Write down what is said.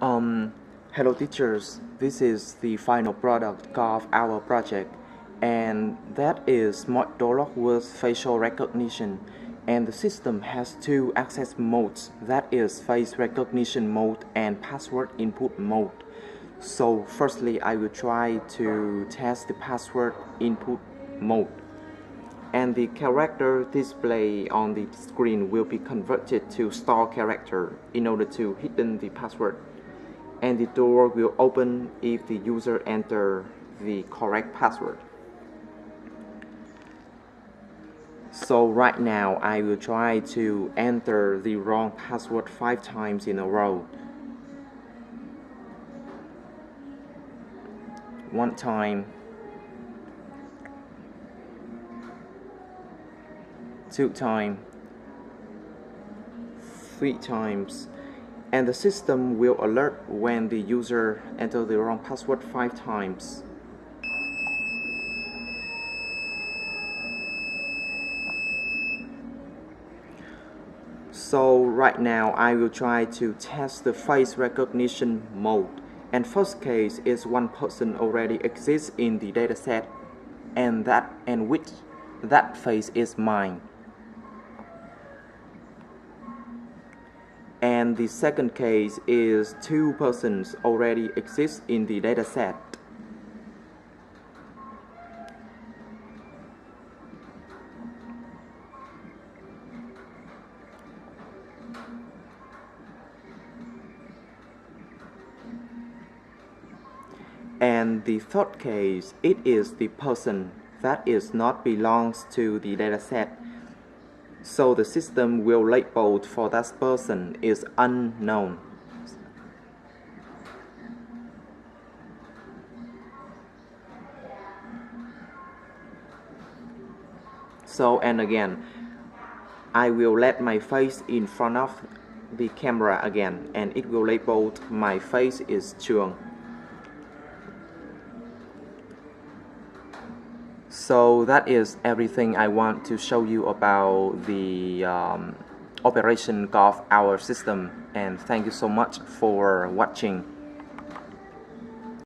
Um, Hello teachers, this is the final product of our project, and that is smart door lock with facial recognition. And the system has two access modes, that is face recognition mode and password input mode. So firstly, I will try to test the password input mode, and the character display on the screen will be converted to store character in order to hidden the password, and the door will open if the user enter the correct password. So right now I will try to enter the wrong password 5 times in a row. 1 time, 2 times, 3 times, and the system will alert when the user enters the wrong password 5 times. So right now I will try to test the face recognition mode, and first case is one person already exists in the dataset, and which that face is mine. And the second case is 2 persons already exist in the dataset. And the third case, it is the person that is not belongs to the dataset. So the system will label for that person is unknown. So and again, I will let my face in front of the camera again, and it will label my face is Chuang. So that is everything I want to show you about the operation of our system, and thank you so much for watching.